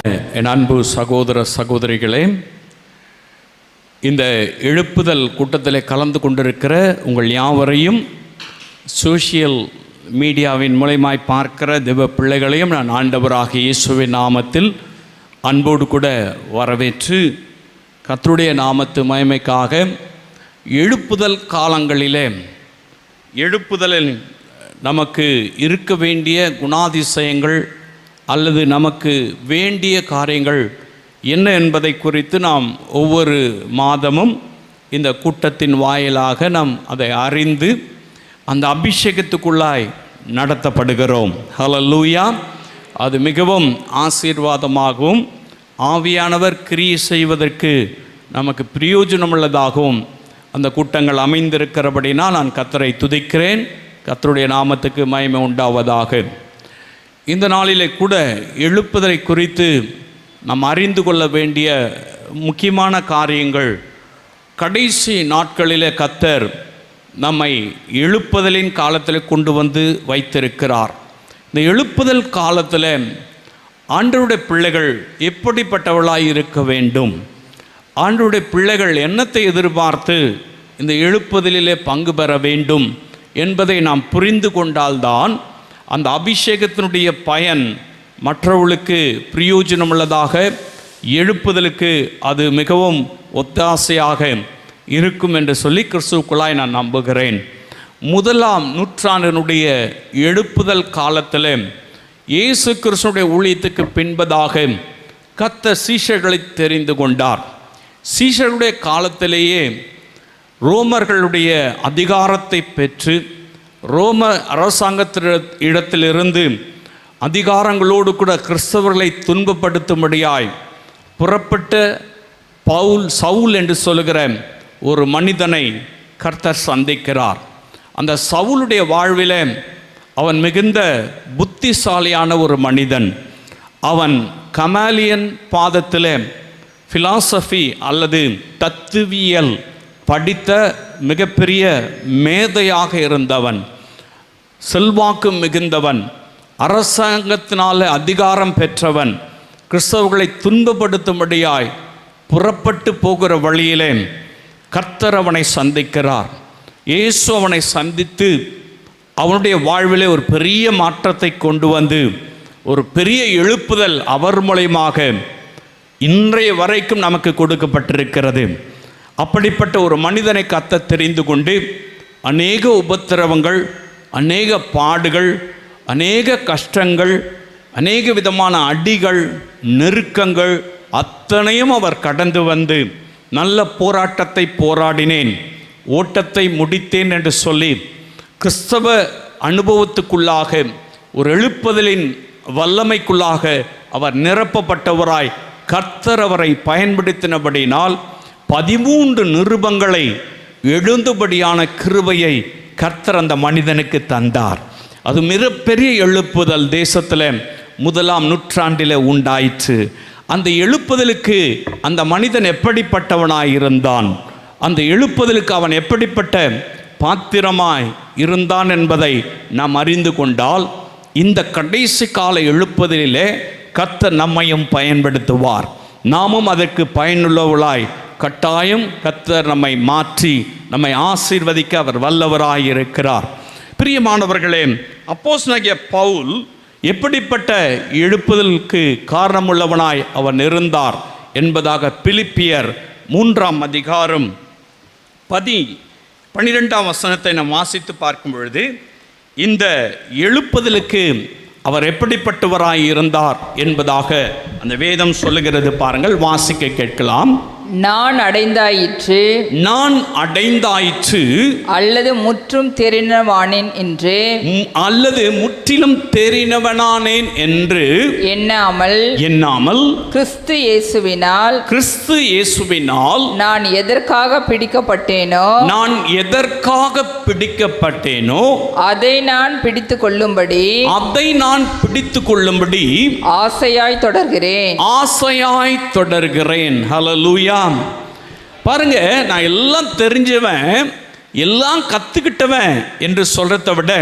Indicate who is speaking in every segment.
Speaker 1: என் அன்பு சகோதர சகோதரிகளே, இந்த எழுப்புதல் கூட்டத்தில் கலந்து கொண்டிருக்கிற உங்கள் யாவரையும் சோஷியல் மீடியாவின் மூலமாய் பார்க்கிற தேவ பிள்ளைகளையும் நான் ஆண்டவராகிய இயேசுவின் நாமத்தில் அன்போடு கூட வரவேற்று கர்த்தருடைய நாமத்து மகிமைக்காக எழுப்புதல் காலங்களிலே எழுப்புதலில் நமக்கு இருக்க வேண்டிய குணாதிசயங்கள் அல்லது நமக்கு வேண்டிய காரியங்கள் என்ன என்பதை குறித்து நாம் ஒவ்வொரு மாதமும் இந்த கூட்டத்தின் வாயிலாக நாம் அதை அறிந்து அந்த அபிஷேகத்துக்குள்ளாய் நடத்தப்படுகிறோம். ஹல்லேலூயா! அது மிகவும் ஆசீர்வாதமாகவும் ஆவியானவர் கிரியை செய்வதற்கு நமக்கு பிரயோஜனமுள்ளதாகவும் அந்த கூட்டங்கள் அமைந்திருக்கிறபடினால் நான் கர்த்தரை துதிக்கிறேன். கர்த்தருடைய நாமத்துக்கு மகிமை உண்டாவதாக. இந்த நாளிலே கூட எழுப்புதலை குறித்து நாம் அறிந்து கொள்ள வேண்டிய முக்கியமான காரியங்கள், கடைசி நாட்களிலே கர்த்தர் நம்மை எழுப்புதலின் காலத்தில் கொண்டு வந்து வைத்திருக்கிறார். இந்த எழுப்புதல் காலத்தில் ஆண்டவருடைய பிள்ளைகள் எப்படிப்பட்டவர்களாய் இருக்க வேண்டும், ஆண்டவருடைய பிள்ளைகள் என்னத்தை எதிர்பார்த்து இந்த எழுப்புதலிலே பங்கு பெற வேண்டும் என்பதை நாம் புரிந்து கொண்டால்தான் அந்த அபிஷேகத்தினுடைய பயன் மற்றவர்களுக்கு பிரயோஜனமுள்ளதாக, எழுப்புதலுக்கு அது மிகவும் ஒத்தாசையாக இருக்கும் என்று சொல்லி கிறிஸ்துவுக்குள்ளாய் நான் நம்புகிறேன். முதலாம் நூற்றாண்டினுடைய எழுப்புதல் காலத்தில் இயேசு கிறிஸ்துவுடைய ஊழியத்துக்கு பின்பதாக கர்த்தர் சீஷர்களை தெரிந்து கொண்டார். சீஷர்களுடைய காலத்திலேயே ரோமர்களுடைய அதிகாரத்தை பெற்று ரோம அரசாங்கத்திடத்திலிருந்து அதிகாரங்களோடு கூட கிறிஸ்தவர்களை துன்பப்படுத்தும்படியாய் புறப்பட்ட சவுல் என்று சொல்லுகிற ஒரு மனிதனை கர்த்தர் சந்திக்கிறார். அந்த சவுலுடைய வாழ்வில் அவன் மிகுந்த புத்திசாலியான ஒரு மனிதன். அவன் கமாலியன் பாதத்தில் ஃபிலாசபி அல்லது தத்துவியல் படித்த மிகப்பெரிய மேதையாக இருந்தவன், செல்வாக்கு மிகுந்தவன், அரசாங்கத்தினால் அதிகாரம் பெற்றவன். கிறிஸ்தவர்களை துன்பப்படுத்தும்படியாய் புறப்பட்டு போகிற வழியிலே கர்த்தர் அவனை சந்திக்கிறார். இயேசு அவனை சந்தித்து அவனுடைய வாழ்விலே ஒரு பெரிய மாற்றத்தை கொண்டு வந்து ஒரு பெரிய எழுப்புதல் அவர் மூலமாக இன்றைய வரைக்கும் நமக்கு கொடுக்கப்பட்டிருக்கிறது. அப்படிப்பட்ட ஒரு மனிதனை கர்த்தர் தெரிந்து கொண்டு அநேக உபத்திரவங்கள், அநேக பாடுகள், அநேக கஷ்டங்கள், அநேக விதமான அடிகள், நெருக்கங்கள் அத்தனையும் அவர் கடந்து வந்து நல்ல போராட்டத்தை போராடினேன், ஓட்டத்தை முடித்தேன் என்று சொல்லி கிறிஸ்தவ அனுபவத்துக்குள்ளாக ஒரு எழுப்புதலின் வல்லமைக்குள்ளாக அவர் நிரப்பப்பட்டவராய் கர்த்தர் அவரை பயன்படுத்தினபடினால் 13 நிருபங்களை எழுதும்படியான கிருபையை கர்த்தர் அந்த மனிதனுக்கு தந்தார். அது மிகப்பெரிய எழுப்புதல் தேசத்தில் முதலாம் நூற்றாண்டில் உண்டாயிற்று. அந்த எழுப்புதலுக்கு அந்த மனிதன் எப்படிப்பட்டவனாய் இருந்தான், அந்த எழுப்புதலுக்கு அவன் எப்படிப்பட்ட பாத்திரமாய் இருந்தான் என்பதை நாம் அறிந்து கொண்டால் இந்த கடைசி கால எழுப்புதலிலே கர்த்தர் நம்மையும் பயன்படுத்துவார். நாமும் அதற்கு பயனுள்ளவர்களாய் கட்டாயம் கர்த்தர் நம்மை மாற்றி நம்மை ஆசீர்வதிக்க அவர் வல்லவராய் இருக்கிறார். பிரியமானவர்களே, அப்போஸ்தலனாகிய பவுல் எப்படிப்பட்ட எழுப்புதலுக்கு காரணமுள்ளவனாய் அவன் இருந்தார் என்பதாக பிலிப்பியர் 3ஆம் அதிகாரம் 12ஆம் வசனத்தை நாம் வாசித்து பார்க்கும் பொழுது இந்த எழுப்புதலுக்கு அவர் எப்படிப்பட்டவராய் இருந்தார் என்பதாக அந்த வேதம் சொல்லுகிறது. பாருங்கள், வாசிக்க கேட்கலாம்.
Speaker 2: நான் அடைந்தாயிற்று அல்லது முற்றும் தெரிந்தவனானேன் என்று
Speaker 1: முற்றிலும் தெரிந்தவனானேன் என்று எண்ணாமல்
Speaker 2: கிறிஸ்து இயேசுவினால் நான் எதற்காக பிடிக்கப்பட்டேனோ அதை நான் பிடித்துக் கொள்ளும்படி ஆசையாய் தொடர்கிறேன். ஹல்லேலூயா! பாருங்க, நான் எல்லாம் தெரிஞ்சவன், எல்லாம் கற்றுக்கிட்டவன் என்று சொல்கிறத விட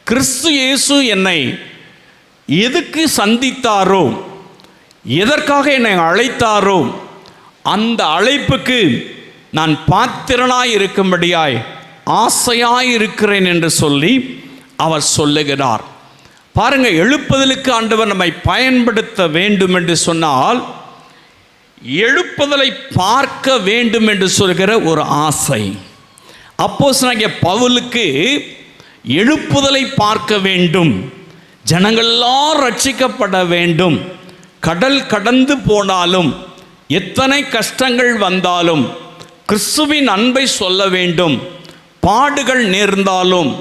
Speaker 2: கிறிஸ்து இயேசு என்னை எதுக்கு சந்தித்தாரோ,
Speaker 1: எதற்காக என்னை அழைத்தாரோ அந்த அழைப்புக்கு நான் பாத்திரனாய் இருக்கும்படியாய் ஆசையாய் இருக்கிறேன் என்று சொல்லி அவர் சொல்லுகிறார். பாருங்க, எழுப்புதலுக்கு ஆண்டவர் நம்மை பயன்படுத்த வேண்டும் என்று சொன்னால் எழுப்புதலை பார்க்க வேண்டும் என்று சொல்கிற ஒரு ஆசை. அப்போஸ்தலனாகிய பவுலுக்கு எழுப்புதலை பார்க்க வேண்டும், ஜனங்களெல்லாம் ரட்சிக்கப்பட வேண்டும், கடல் கடந்து போனாலும் எத்தனை கஷ்டங்கள் வந்தாலும் கிறிஸ்துவின் அன்பை சொல்ல வேண்டும், பாடுகள் நேர்ந்தாலும்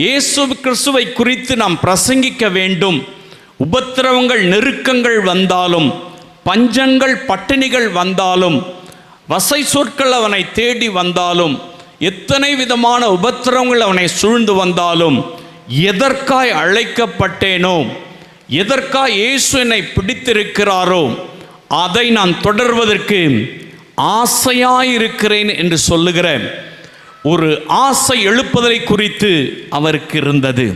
Speaker 1: இயேசு கிறிஸ்துவை குறித்து நாம் பிரசங்கிக்க வேண்டும், உபத்திரவங்கள் நெருக்கங்கள் வந்தாலும் பஞ்சங்கள் பட்டினிகள் வந்தாலும் வசை சொற்கள் அவனை தேடி வந்தாலும் எத்தனை விதமான உபத்திரவங்கள் அவனை சூழ்ந்து வந்தாலும் எதற்காய் அழைக்கப்பட்டேனோ, எதற்காய் இயேசு என்னை பிடித்திருக்கிறாரோ அதை நான் தொடர்வதற்கு ஆசையாயிருக்கிறேன் என்று சொல்லுகிற ஒரு ஆசை எழுப்புதலை குறித்து அவருக்கு இருந்தது.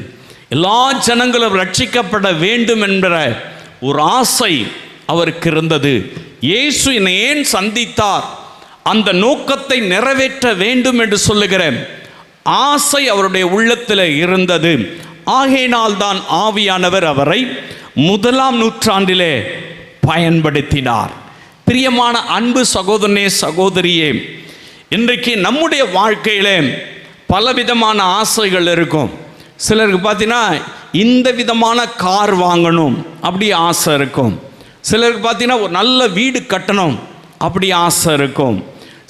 Speaker 1: எல்லா ஜனங்களும் ரட்சிக்கப்பட வேண்டும் என்கிற ஒரு ஆசை அவருக்கு இருந்தது. இயேசு என்னை ஏன் சந்தித்தார், அந்த நோக்கத்தை நிறைவேற்ற வேண்டும் என்று சொல்லுகிற ஆசை அவருடைய உள்ளத்தில் இருந்தது. ஆகையினால் தான் ஆவியானவர் அவரை 1ஆம் நூற்றாண்டிலே பயன்படுத்தினார். பிரியமான அன்பு சகோதரனே சகோதரியே, இன்றைக்கு நம்முடைய வாழ்க்கையில் பலவிதமான ஆசைகள் இருக்கும். சிலருக்கு பார்த்தீங்கன்னா இந்த விதமான கார் வாங்கணும் அப்படி ஆசை இருக்கும். சிலருக்கு பார்த்தீங்கன்னா ஒரு நல்ல வீடு கட்டணும் அப்படி ஆசை இருக்கும்.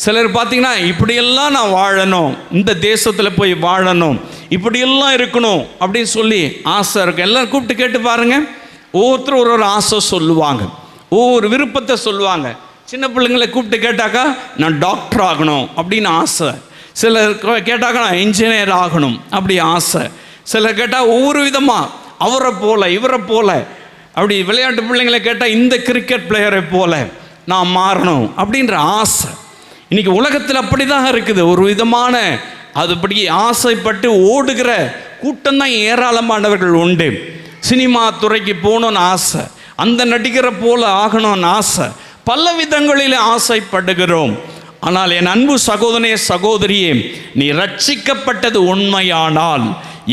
Speaker 1: சிலர் பார்த்தீங்கன்னா இப்படியெல்லாம் நான் வாழணும், இந்த தேசத்தில் போய் வாழணும், இப்படியெல்லாம் இருக்கணும் அப்படின்னு சொல்லி ஆசை இருக்கும். எல்லோரும் கூப்பிட்டு கேட்டு பாருங்க, ஒவ்வொருத்தரும் ஒரு ஒரு ஆசை சொல்லுவாங்க, ஒவ்வொரு விருப்பத்தை சொல்லுவாங்க. சின்ன பிள்ளைங்களை கூப்பிட்டு கேட்டாக்கா நான் டாக்டர் ஆகணும் அப்படின்னு ஆசை, சிலர் கேட்டாக்கா நான் இன்ஜினியர் ஆகணும் அப்படி ஆசை, சிலர் கேட்டால் ஒவ்வொரு விதமாக அவரை போல இவரை போல, அப்படி விளையாட்டு பிள்ளைங்களை கேட்டால் இந்த கிரிக்கெட் பிளேயரை போல நான் மாறணும் அப்படின்ற ஆசை. இன்றைக்கி உலகத்தில் அப்படி தான் இருக்குது. ஒரு விதமான அதுபடி ஆசைப்பட்டு ஓடுகிற கூட்டம் தான் ஏராளமானவர்கள் உண்டு. சினிமா துறைக்கு போகணுன்னு ஆசை, அந்த நடிகரை போல ஆகணும்னு ஆசை, பல விதங்களில் ஆசைப்படுகிறோம். ஆனால் என் அன்பு சகோதரனே சகோதரியே, நீ ரட்சிக்கப்பட்டது உண்மையானால்,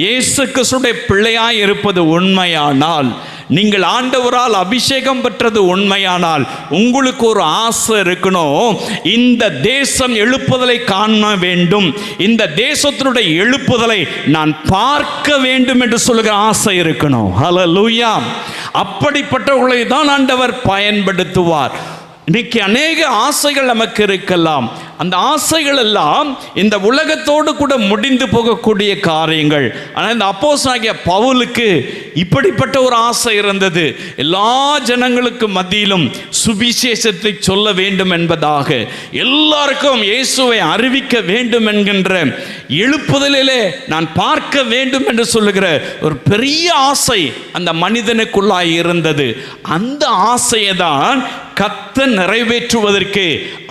Speaker 1: இயேசு கிறிஸ்துவின் பிள்ளையாய் இருப்பது உண்மையானால், நீங்கள் ஆண்டவரால் அபிஷேகம் பெற்றது உண்மையானால் உங்களுக்கு ஒரு ஆசை இருக்கணும், இந்த தேசம் எழுப்புதலை காண வேண்டும், இந்த தேசத்தினுடைய எழுப்புதலை நான் பார்க்க வேண்டும் என்று சொல்லுகிற ஆசை இருக்கணும். ஹல்லேலூயா! அப்படிப்பட்டவர்களை தான் ஆண்டவர் பயன்படுத்துவார். இன்னைக்கு அநேக ஆசைகள் நமக்கு இருக்கலாம். அந்த ஆசைகள் எல்லாம் இந்த உலகத்தோடு கூட முடிந்து போகக்கூடிய காரியங்கள். ஆனால் இந்த அப்போஸ்தலனாகிய பவுலுக்கு இப்படிப்பட்ட ஒரு ஆசை இருந்தது. எல்லா ஜனங்களுக்கு மத்தியிலும் சுவிசேஷத்தை சொல்ல வேண்டும் என்பதாக, எல்லாருக்கும் இயேசுவை அறிவிக்க வேண்டும் என்கின்ற எழுப்புதலிலே நான் பார்க்க வேண்டும் என்று சொல்லுகிற ஒரு பெரிய ஆசை அந்த மனிதனுக்குள்ளாய் இருந்தது. அந்த ஆசையை தான் கர்த்தர் நிறைவேற்றுவதற்கு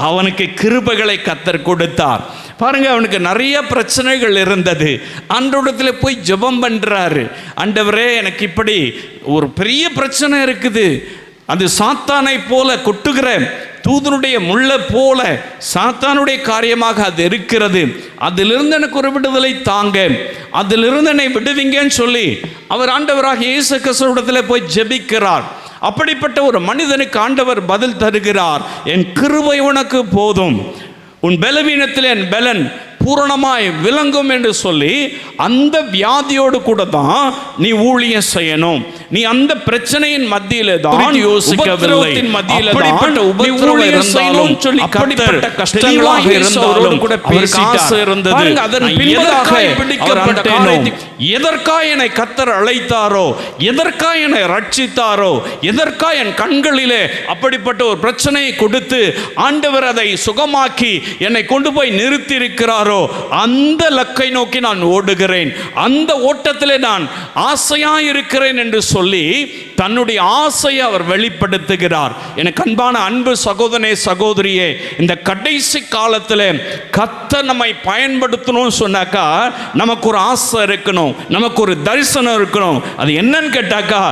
Speaker 1: அவனுக்கு கிருபைகளை கர்த்தர் கொடுத்தார். பாருங்க, அவனுக்கு நிறைய பிரச்சனைகள் இருந்தது. ஆண்டவரிடத்தில் போய் ஜெபம் பண்றாரு, ஆண்டவரே எனக்கு இப்படி ஒரு பெரிய பிரச்சனை இருக்குது, அது சாத்தானை போல கொட்டுகிற தூதனுடைய முள்ளை போல சாத்தானுடைய காரியமாக அது இருக்கிறது, அதிலிருந்து எனக்கு ஒரு விடுதலை தாங்க, அதிலிருந்து என்னை விடுவீங்கன்னு சொல்லி அவர் ஆண்டவராக இயேசு கிறிஸ்துவிடத்தில் போய் ஜெபிக்கிறார். அப்படிப்பட்ட ஒரு மனிதனுக்கு ஆண்டவர் பதில் தருகிறார், என் கிருபை உனக்கு போதும், உன் பலவீனத்தில் என் பலன் பூரணமாய் விளங்கும் என்று சொல்லி அந்த வியாதியோடு கூட தான் நீ ஊழியம் செய்யணும். நீ அந்த பிரச்சனையின் மத்தியில தான் யோசிக்கவில்லை, மத்தியில தான் ஊழியம் செய்யணும் சொல்லி அப்படிப்பட்ட கஷ்டங்களாக இருந்தாலும் கூட பேசிட்டார் இருந்தது. அதன் பின்பதாக பிடிக்கப்பட்டேனோ, எதற்காக என்னை கர்த்தர் அழைத்தாரோ, எதற்காக என்னை ரட்சித்தாரோ, எதற்காக என் கண்களிலே அப்படிப்பட்ட ஒரு பிரச்சனையை கொடுத்து ஆண்டவர் அதை சுகமாக்கி என்னை கொண்டு போய் நிறுத்தி இருக்கிறாரோ, அந்த லக்கை நோக்கி நான் ஓடுகிறேன், அந்த ஓட்டத்திலே நான் ஆசையாயிருக்கிறேன் என்று சொல்லி தன்னுடைய ஆசையை அவர் வெளிப்படுத்துகிறார். எனக்கு அன்பான அன்பு சகோதரனே சகோதரியே, இந்த கடைசி காலத்தில் கர்த்தர் நம்மை பயன்படுத்தணும்னு சொன்னாக்கா நமக்கு ஒரு ஆசை இருக்கணும், நமக்கு ஒரு தரிசனம் இருக்கணும். அது என்னன்னு கேட்டாக்கா,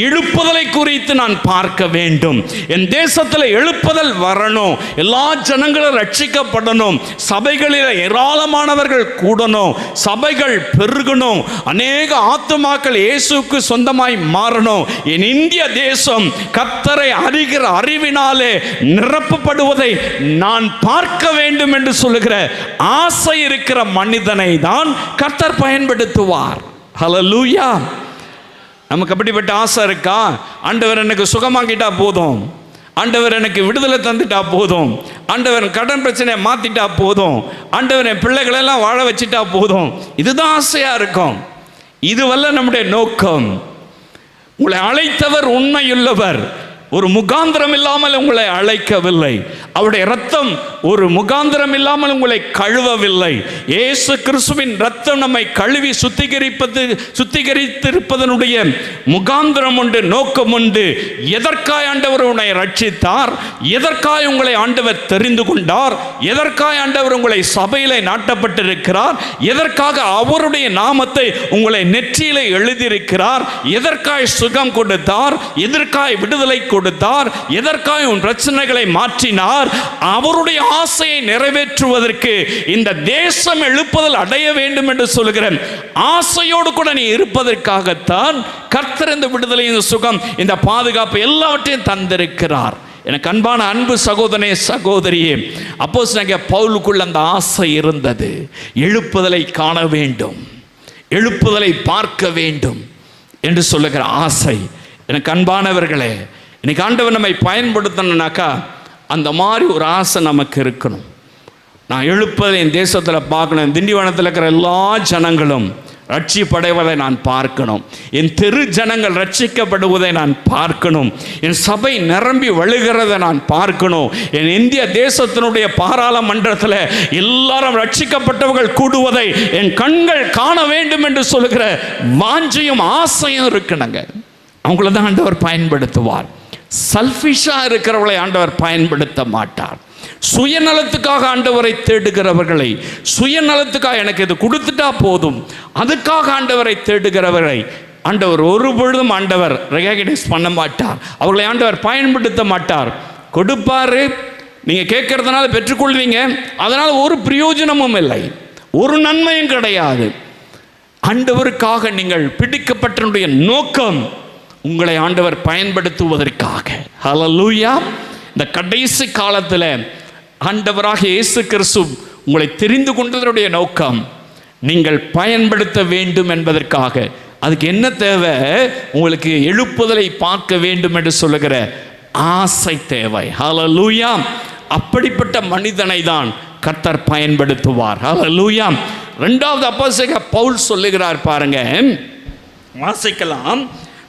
Speaker 1: எழுப்புதலை குறித்து நான் பார்க்க வேண்டும். என் தேசத்தில் எழுப்புதல் வரணும், எல்லா ஜனங்களும் ரட்சிக்கப்படணும், சபைகளில் ஏராளமானவர்கள் கூடணும், சபைகள் பெருகணும், அநேக ஆத்துமாக்கள் இயேசுவுக்கு சொந்தமாய் மாறணும். என் இந்திய தேசம் கர்த்தரை அறிகிற அறிவினாலே நிரப்பப்படுவதை நான் பார்க்க வேண்டும் என்று சொல்லுகிற ஆசை இருக்கிற மனிதனை தான் கர்த்தர் பயன்படுத்துவார். ஹல்லேலூயா. நமக்கு அப்படிப்பட்ட ஆசை இருக்கா? ஆண்டவர் எனக்கு சுகமாக்கிட்டா போதும், ஆண்டவர் எனக்கு விடுதலை தந்துட்டா போதும், ஆண்டவர் கடன் பிரச்சனையை மாற்றிட்டா போதும், ஆண்டவர் என் பிள்ளைகளெல்லாம் வாழ வச்சுட்டா போதும், இதுதான் ஆசையாக இருக்கும். இதுவல்ல நம்முடைய நோக்கம். உங்களை அழைத்தவர் உண்மையுள்ளவர். ஒரு முகாந்திரம் இல்லாமல் உங்களை அழைக்கவில்லை. அவருடைய இரத்தம் ஒரு முகாந்திரம் இல்லாமல் உங்களை கழுவவில்லை. இயேசு கிறிஸ்துவின் இரத்தம் நம்மை கழுவி சுத்திகரித்திருப்பதனுடைய முகாந்திரம் உண்டு, நோக்கம் உண்டு. எதற்காய் ஆண்டவர் உன்னை ரட்சித்தார்? எதற்காய் உங்களை ஆண்டவர் தெரிந்து கொண்டார்? எதற்காய் ஆண்டவர் உங்களை சபையிலே நாட்டப்பட்டிருக்கிறார்? எதற்காக அவருடைய நாமத்தை உங்களை நெற்றியிலே எழுதியிருக்கிறார்? எதற்காய் சுகம் கொடுத்தார்? எதற்காய் விடுதலை கொடுத்தார்? எதற்காக உன் பிரச்சனைகளை மாற்றினார்? அவருடைய ஆசையை நிறைவேற்றுவதற்கு இந்த தேசம் எழுப்புதல் அடைய வேண்டும் என்று சொல்கிற ஆசையோடு கூட நீ இருப்பதற்காகத்தான் கர்த்தர் இந்த விடுதலை, இந்த சுகம், இந்த பாதுகாப்பு எல்லாவற்றையும் தந்திருக்கிறார். எனக்கு அன்பான அன்பு சகோதரனே சகோதரியே, அப்போஸ்தலனாகிய பவுலுக்குள்ள அந்த ஆசை இருந்தது. எழுப்புதலை காண வேண்டும், எழுப்புதலை பார்க்க வேண்டும் என்று சொல்லுகிற ஆசை. எனக்கு அன்பானவர்களே, இன்னைக்கு ஆண்டவர் நம்மை பயன்படுத்தணும்னாக்கா அந்த மாதிரி ஒரு ஆசை நமக்கு இருக்கணும். நான் எழுப்பதை என் தேசத்தில் பார்க்கணும், திண்டிவனத்தில் இருக்கிற எல்லா ஜனங்களும் ரட்சிப்படைவதை நான் பார்க்கணும், என் தெரு ஜனங்கள் ரட்சிக்கப்படுவதை நான் பார்க்கணும், என் சபை நிரம்பி வழுகிறதை நான் பார்க்கணும், என் இந்திய தேசத்தினுடைய பாராளுமன்றத்தில் எல்லாரும் ரட்சிக்கப்பட்டவர்கள் கூடுவதை என் கண்கள் காண வேண்டும் என்று சொல்லுகிற வாஞ்சையும் ஆசையும் இருக்கணுங்க. அவங்கள தான் ஆண்டவர் பயன்படுத்துவார். செல்ஃபிஷாக இருக்கிறவர்களை ஆண்டவர் பயன்படுத்த மாட்டார். சுயநலத்துக்காக ஆண்டவரை தேடுகிறவர்களை, சுயநலத்துக்காக எனக்கு இது கொடுத்துட்டா போதும் அதுக்காக ஆண்டவரை தேடுகிறவர்களை ஆண்டவர் ஒரு பொழுதும் ஆண்டவர் ரெகக்னைஸ் பண்ண மாட்டார். அவர்களை ஆண்டவர் பயன்படுத்த மாட்டார். கொடுப்பாரு, நீங்கள் கேட்கறதுனால பெற்றுக்கொள்வீங்க, அதனால் ஒரு பிரயோஜனமும் இல்லை, ஒரு நன்மையும் கிடையாது. ஆண்டவருக்காக நீங்கள் பிடிக்கப்பட்டனுடைய நோக்கம் உங்களை ஆண்டவர் பயன்படுத்துவதற்காக. ஹல்லேலூயா. இந்த கடைசி காலத்தில் ஆண்டவராக இயேசு கிறிஸ்து உங்களை தெரிந்து கொண்டதனுடைய நோக்கம் நீங்கள் பயன்படுத்த வேண்டும் என்பதற்காக. அதுக்கு என்ன தேவை? உங்களுக்கு எழுப்புதலை பார்க்க வேண்டும் என்று சொல்லுகிற ஆசை தேவை. ஹல்லேலூயா. அப்படிப்பட்ட மனிதனை தான் கர்த்தர் பயன்படுத்துவார். ஹல்லேலூயா. இரண்டாவது அப்போஸ்தலனாகிய பவுல் சொல்லுகிறார் பாருங்க, வாசிக்கலாம்.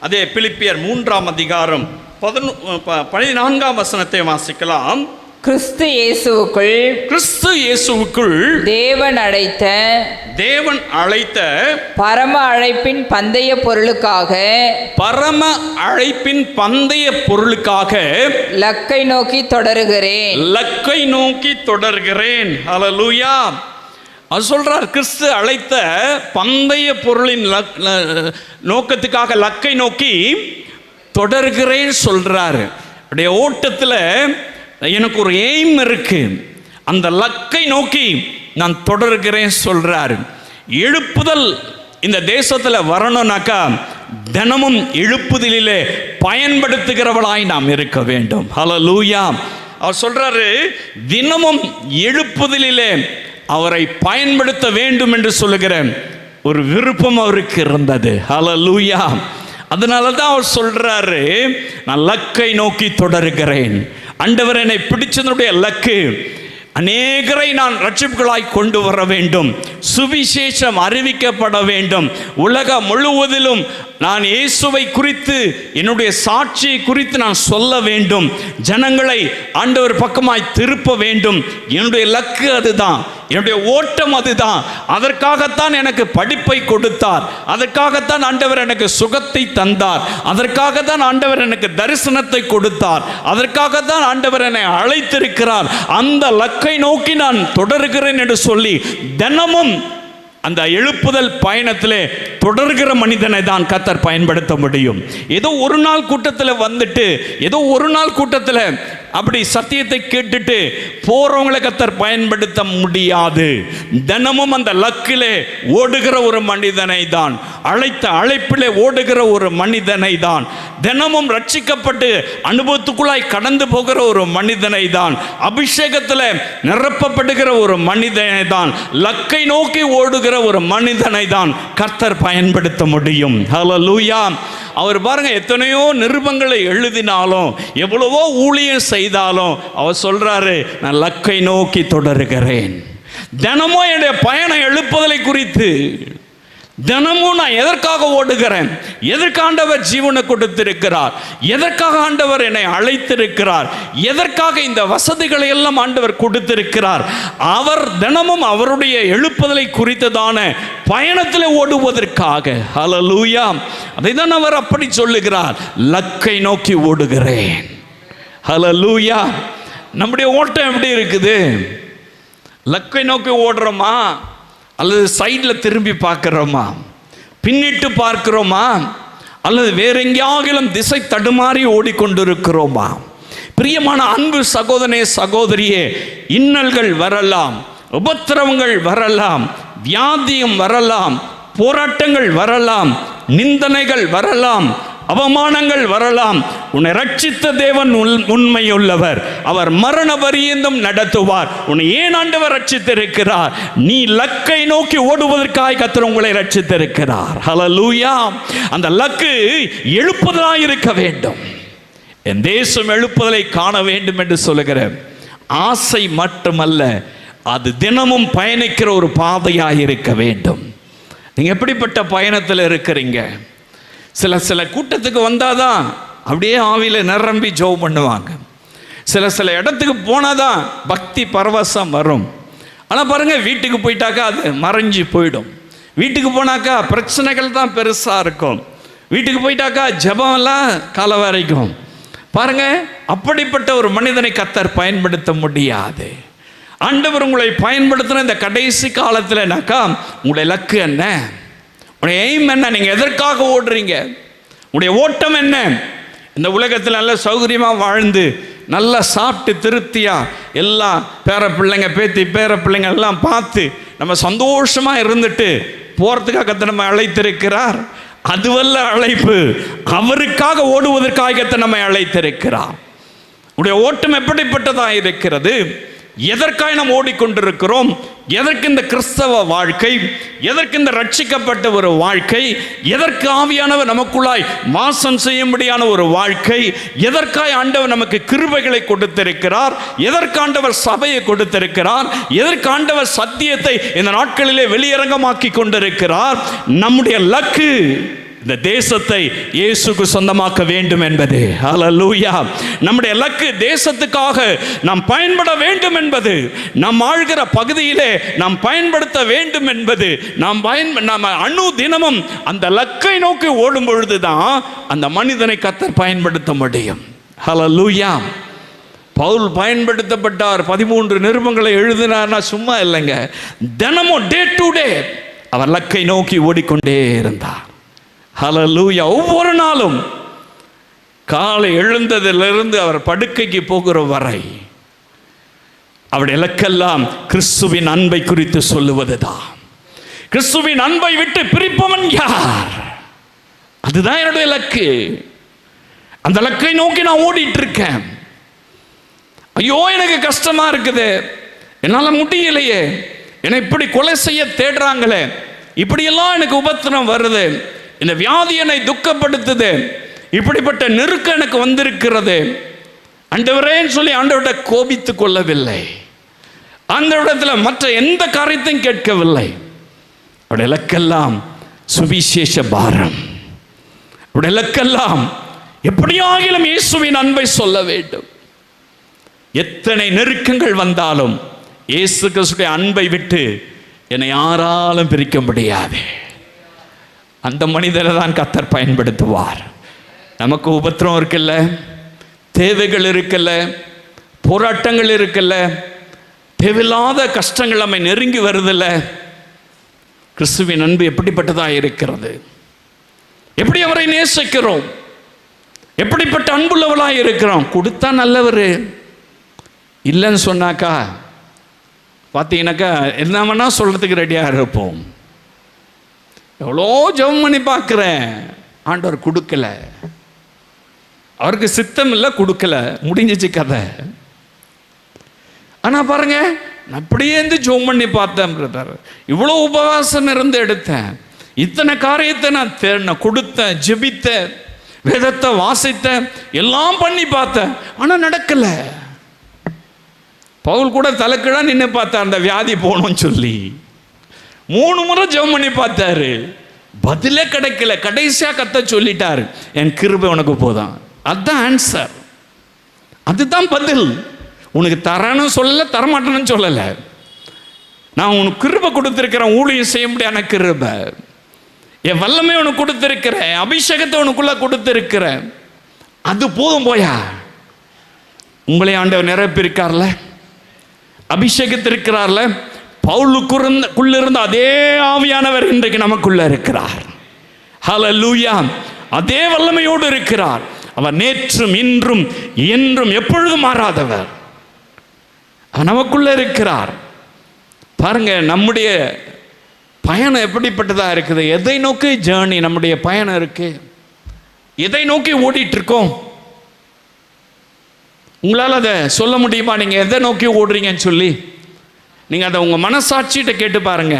Speaker 1: அதே பிலிப்பியர் 3ஆம் அதிகாரம் 14ஆம் வசனத்தை வாசிக்கலாம்.
Speaker 2: கிறிஸ்து இயேசுவுக்குள் தேவன் அழைத்த பரம அழைப்பின் பந்தய பொருளுக்காக லக்கை நோக்கி தொடர்கிறேன். ஹல்லேலூயா. அது சொல்றார், கிறிஸ்து அழைத்த பந்தய பொருளின் நோக்கத்துக்காக லக்கை நோக்கி தொடர்கிறேன் சொல்றாரு. அப்படியே ஓட்டத்தில் எனக்கு ஒரு எய்ம் இருக்கு, அந்த லக்கை நோக்கி நான் தொடர்கிறேன் சொல்றாரு. எழுப்புதல் இந்த தேசத்தில் வரணும்னாக்கா தினமும் எழுப்புதலிலே பயன்படுத்துகிறவளாய் நாம் இருக்க வேண்டும். ஹல்லேலூயா. அவர் சொல்றாரு, தினமும் எழுப்புதலிலே அவரை பயன்படுத்த வேண்டும் என்று சொல்லுகிற ஒரு விருப்பம் அவருக்கு இருந்தது. ஹல்லேலூயா. அதனால தான் அவர் சொல்றாரு, நான் லக்கை நோக்கி தொடர்கிறேன். ஆண்டவர் என்னை பிடிச்சதனுடைய லக்கு அநேகரை நான் ரட்சிப்புகளாய் கொண்டு வர வேண்டும், சுவிசேஷம் அறிவிக்கப்பட வேண்டும், உலகம் முழுவதிலும் நான் இயேசுவை குறித்து, என்னுடைய சாட்சியை குறித்து நான் சொல்ல வேண்டும், ஜனங்களை ஆண்டவர் பக்கமாய் திருப்ப வேண்டும். என்னுடைய லக்கு அதுதான், என்னுடைய ஓட்டம் அதுதான். அதற்காகத்தான் எனக்கு படிப்பை கொடுத்தார், அதற்காகத்தான் ஆண்டவர் எனக்கு சுகத்தை தந்தார், அதற்காகத்தான் ஆண்டவர் எனக்கு தரிசனத்தை கொடுத்தார், அதற்காகத்தான் ஆண்டவர் என்னை அழைத்திருக்கிறார். அந்த லக்கை நோக்கி நான் தொடர்கிறேன் என்று சொல்லி தினமும் அந்த எழுப்புதல் பயணத்திலே தொடர்கிற மனிதனை தான் கர்த்தர் பயன்படுத்த முடியும். ஏதோ ஒரு நாள் கூட்டத்தில் வந்துட்டு, ஏதோ ஒரு நாள் கூட்டத்தில் அப்படி சத்தியத்தை கேட்டுட்டு போறவங்களை கர்த்தர் பயன்படுத்த முடியாது. தினமும் அந்த லக்கிலே ஓடுகிற ஒரு மனிதனை தான், அழைத்த அழைப்பிலே ஓடுகிற ஒரு மனிதனை தான், தினமும் ரட்சிக்கப்பட்டு அனுபவத்துக்குள்ளாய் கடந்து போகிற ஒரு மனிதனை தான், அபிஷேகத்தில் நிரப்பப்படுகிற ஒரு மனிதனை தான், லக்கை நோக்கி ஓடுகிற ஒரு மனிதனை தான் கர்த்தர் பயன்படுத்த முடியும். ஹல்லேலூயா. அவர் பாருங்க, எத்தனையோ நிருபங்களை எழுதினாலும், எவ்வளவோ ஊழியம் செய்தாலும் அவர் சொல்றாரு, நான் லக்கை நோக்கி தொடர்கிறேன். தினமும் என்னுடைய பயணம் எழுப்புதலை குறித்து, தினமும் நான் எதற்காக ஓடுகிறேன், எதற்கு ஆண்டவர் ஜீவனை கொடுத்திருக்கிறார், எதற்காக ஆண்டவர் என்னை அழைத்திருக்கிறார், எதற்காக இந்த வசதிகளை எல்லாம் ஆண்டவர் கொடுத்திருக்கிறார். அவர் தினமும் அவருடைய எழுப்புதலை குறித்ததான பயணத்தில் ஓடுவதற்காக. ஹல்லேலூயா. அதைதான் அவர் அப்படி சொல்லுகிறார், லக்கை நோக்கி ஓடுகிறேன். ஹல்லேலூயா. நம்முடைய ஓட்டம் எப்படி இருக்குது? லக்கை நோக்கி ஓடுறோமா, அல்லது சைடில் திரும்பி பார்க்கிறோமா, பின்னிட்டு பார்க்கிறோமா, அல்லது வேற எங்கேயாகிலும் திசை தடுமாறி ஓடிக்கொண்டிருக்கிறோமா? பிரியமான அன்பு சகோதரனே, சகோதரியே, இன்னல்கள் வரலாம், உபத்திரவங்கள் வரலாம், வியாதியும் வரலாம், போராட்டங்கள் வரலாம், நிந்தனைகள் வரலாம், அவமானங்கள் வரலாம். உன்னை ரட்சித்த தேவன் உண்மையுள்ளவர், அவர் மரண பரியந்தம் நடத்துவார். உன்னை ஏன் ஆண்டவர் ரட்சித்திருக்கிறார்? நீ லக்கை நோக்கி ஓடுவதற்காக கர்த்தர் உங்களை ரட்சித்திருக்கிறார். ஹல்லேலூயா. அந்த லக்கு எழுப்புதலாய் இருக்க வேண்டும். என் தேசம் எழுப்புதலை காண வேண்டும் என்று சொல்லுகிற ஆசை மட்டுமல்ல, அது தினமும் பயணிக்கிற ஒரு பாதையாக இருக்க வேண்டும். நீங்க எப்படிப்பட்ட பயணத்தில் இருக்கிறீங்க? சில கூட்டத்துக்கு வந்தாதான் அப்படியே ஆவியில் நிரம்பி ஜெபம் பண்ணுவாங்க. சில இடத்துக்கு போனாதான் பக்தி பரவசம் வரும். ஆனால் பாருங்க, வீட்டுக்கு போயிட்டாக்கா அது மறைஞ்சு போயிடும். வீட்டுக்கு போனாக்கா பிரச்சனைகள் தான் பெருசாக இருக்கும். வீட்டுக்கு போயிட்டாக்கா ஜெபமெல்லாம் காலை வரைக்கும். பாருங்க, அப்படிப்பட்ட ஒரு மனிதனை கர்த்தர் பயன்படுத்த முடியாது. ஆண்டவர் உங்களை பயன்படுத்தின இந்த கடைசி காலத்தில்னாக்கா உங்களுடைய லக்கு என்ன, உடைய எய்ம் என்ன, நீங்கள் எதற்காக ஓடுறீங்க, உடைய ஓட்டம் என்ன? இந்த உலகத்தில் நல்ல சௌகரியமாக வாழ்ந்து நல்லா சாப்பிட்டு திருப்தியாக எல்லாம் பேர பிள்ளைங்க பேத்தி பேர பிள்ளைங்க எல்லாம் பார்த்து நம்ம சந்தோஷமாக இருந்துட்டு போகிறதுக்காக கர்த்தர் நம்ம அழைத்திருக்கிறார். அதுவல்ல அழைப்பு, அவருக்காக ஓடுவதற்காக கர்த்தர் நம்மை அழைத்திருக்கிறார். உடைய ஓட்டம் எப்படிப்பட்டதாக இருக்கிறது? எதற்காக நாம் ஓடிக்கொண்டிருக்கிறோம்? எதற்கு இந்த கிறிஸ்தவ வாழ்க்கை? எதற்கு இந்த ரட்சிக்கப்பட்ட ஒரு வாழ்க்கை? எதற்கு ஆவியானவர் நமக்குள்ளாய் வாசம் செய்யும்படியான ஒரு வாழ்க்கை? எதற்காக ஆண்டவர் நமக்கு கிருபைகளை கொடுத்திருக்கிறார்? எதற்கு ஆண்டவர் சபையை கொடுத்திருக்கிறார்? எதற்கு ஆண்டவர் சத்தியத்தை இந்த நாட்களிலே வெளியரங்கமாக்கி கொண்டிருக்கிறார்? நம்முடைய லக்கு இந்த தேசத்தை இயேசுக்கு சொந்தமாக்க வேண்டும் என்பது. ஹல்லேலூயா. நம்முடைய லக்கு தேசத்துக்காக நாம் பயன்பட வேண்டும் என்பது, நாம் ஆழ்கிற பகுதியிலே நாம் பயன்படுத்த வேண்டும் என்பது, நாம் அணு தினமும் அந்த லக்கை நோக்கி ஓடும் பொழுதுதான் அந்த மனிதனை கர்த்தர் பயன்படுத்த முடியும். ஹல்லேலூயா. பவுல் பயன்படுத்தப்பட்டார். 13 நிருபங்களை எழுதினார்னா சும்மா இல்லைங்க. தினமும் டே டு டே அவர் லக்கை நோக்கி ஓடிக்கொண்டே இருந்தார். ஹல்லேலூயா. ஒவ்வொரு நாளும் காலை எழுந்ததிலிருந்து அவர் படுக்கைக்கு போகிற வரை அவருடைய இலக்கெல்லாம் கிறிஸ்துவின் அன்பை குறித்து சொல்லுவதுதான். கிறிஸ்துவின் அன்பை விட்டு பிரிப்பவன் யார்? அதுதான் என்னுடைய இலக்கு. அந்த இலக்கை நோக்கி நான் ஓடிட்டு இருக்கேன். ஐயோ, எனக்கு கஷ்டமா இருக்குது, என்னால் முடியலையே, என்னை இப்படி கொலை செய்ய தேடுறாங்களே, இப்படியெல்லாம் எனக்கு உபத்திரம் வருது, இந்த வியாதி என்னை துக்கப்படுத்துது, இப்படிப்பட்ட நெருக்கம் எனக்கு வந்திருக்கிறது, ஆண்டவரேன்னு சொல்லி ஆண்டவரிடம் கோபித்துக் கொள்ளவில்லை. ஆண்டவரிடத்தில் மற்ற எந்த காரியத்தையும் கேட்கவில்லை. அவருடைய இலக்கெல்லாம் சுவிசேஷ பாரம். இலக்கெல்லாம் எப்படியாகிலும் இயேசுவின் அன்பை சொல்ல வேண்டும். எத்தனை நெருக்கங்கள் வந்தாலும் இயேசு கிறிஸ்துவின் அன்பை விட்டு என்னை யாராலும் பிரிக்க முடியாது. அந்த மனிதரை தான் கர்த்தர் பயன்படுத்துவார். நமக்கு உபத்திரம் இருக்குல்ல, தேவைகள் இருக்குல்ல, போராட்டங்கள் இருக்குல்ல, தேவையில்லாத கஷ்டங்கள் நம்மை நெருங்கி வருதில்ல. கிறிஸ்துவின் அன்பு எப்படிப்பட்டதாக இருக்கிறது? எப்படி அவரை நேசிக்கிறோம்? எப்படிப்பட்ட அன்புள்ளவளாக இருக்கிறோம்? கொடுத்தா நல்லவர், இல்லைன்னு சொன்னாக்கா பார்த்தீங்கன்னாக்கா என்ன வேணா சொல்கிறதுக்கு ரெடியாக இருப்போம். எவ்வளோ ஜெபம் பண்ணி பார்க்குறேன், ஆண்டவர் கொடுக்கல, அவருக்கு சித்தம் இல்லை, கொடுக்கல, முடிஞ்சிச்சு கதை. ஆனால் பாருங்க, நான் அப்படியே இருந்து ஜெபம் பண்ணி பார்த்தேன் பிரதர், இவ்வளோ உபவாசம் இருந்து எடுத்தேன், இத்தனை காரியத்தை நான் தேடினேன், கொடுத்தேன், ஜெபித்தேன், வேதத்தை வாசித்தேன், எல்லாம் பண்ணி பார்த்தேன், ஆனால் நடக்கலை. பவுல் கூட தலைக்கீழா நின்று பார்த்தார் அந்த வியாதி போகணும்னு சொல்லி. 3 முறை ஜெபம் பண்ணி பார்த்தாரு, பதிலே கிடைக்கல. கடைசியாக கத்த சொல்லிட்டார், என் கிருபை உனக்கு போதும். அதுதான் ஆன்சர், அதுதான் பதில். உனக்கு தரேன்னு சொல்லலை, தரமாட்டேன்னு சொல்லலை. நான் உனக்கு கிருபை கொடுத்துருக்கிறேன், ஊழியம் செய்ய முடியாத கிருபை, என் வல்லமை உனக்கு கொடுத்துருக்கிறேன், அபிஷேகத்தை உனக்குள்ள கொடுத்துருக்கிறேன், அது போதும் போயா. உங்களே ஆண்டவர் நிரப்பியிருக்கார்ல, அபிஷேகத்திருக்கிறார்ல. பவுலுக்குள்ள இருந்த அதே ஆவியானவர் இன்றைக்கு நமக்குள்ள இருக்கிறார். ஹல்லேலூயா. அதே வல்லமையோடு இருக்கிறார். அவர் நேற்றும் இன்றும் என்றும் எப்பொழுதும் மாறாதவர். அவர் நமக்குள்ள இருக்கிறார். பாருங்க, நம்முடைய பயணம் எப்படிப்பட்டதா இருக்குது? எதை நோக்கி ஜேர்னி நம்முடைய பயணம் இருக்கு? எதை நோக்கி ஓடிட்டு இருக்கோம்? உங்களால் அதை சொல்ல முடியுமா? நீங்கள் எதை நோக்கி ஓடுறீங்கன்னு சொல்லி நீங்கள் அதை உங்கள் மனசாட்சிகிட்ட கேட்டு பாருங்க,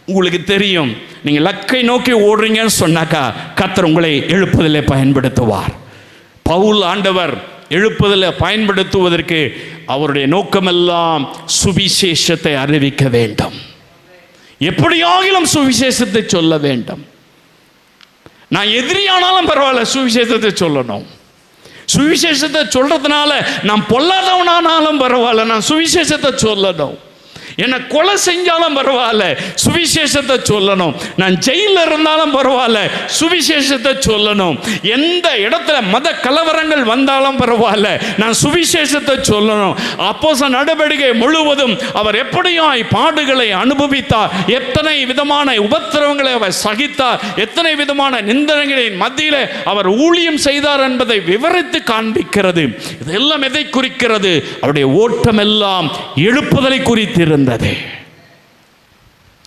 Speaker 2: உங்களுக்கு தெரியும். நீங்கள் லக்கை நோக்கி ஓடுறீங்கன்னு சொன்னாக்கா கர்த்தர் உங்களை எழுப்புதலை பயன்படுத்துவார். பவுல் ஆண்டவர் எழுப்புதலை பயன்படுத்துவதற்கு அவருடைய நோக்கமெல்லாம் சுவிசேஷத்தை அறிவிக்க வேண்டும். எப்படியாகிலும் சுவிசேஷத்தை சொல்ல வேண்டும். நான் எதிரியானாலும் பரவாயில்ல, சுவிசேஷத்தை சொல்லணும். சுவிசேஷத்தை சொல்றதுனால நான் பொல்லாதவனானாலும் பரவாயில்ல, நான் சுவிசேஷத்தை சொல்லணும். என்னை கொலை செஞ்சாலும் பரவாயில்ல, சுவிசேஷத்தை சொல்லணும். நான் ஜெயிலில் இருந்தாலும் பரவாயில்ல, சுவிசேஷத்தை சொல்லணும். எந்த இடத்துல மத கலவரங்கள் வந்தாலும் பரவாயில்ல, நான் சுவிசேஷத்தை சொல்லணும். அப்போஸ்தலர் நடவடிக்கை முழுவதும் அவர் எப்படியாய் பாடுகளை அனுபவித்தார், எத்தனை விதமான உபத்திரவங்களை அவர் சகித்தார், எத்தனை விதமான நிந்தனைகளின் மத்தியில் அவர் ஊழியம் செய்தார் என்பதை விவரித்து காண்பிக்கிறது. இதெல்லாம் எதை குறிக்கிறது? அவருடைய ஓட்டம் எல்லாம் எழுப்புதலை குறித்திருந்தது.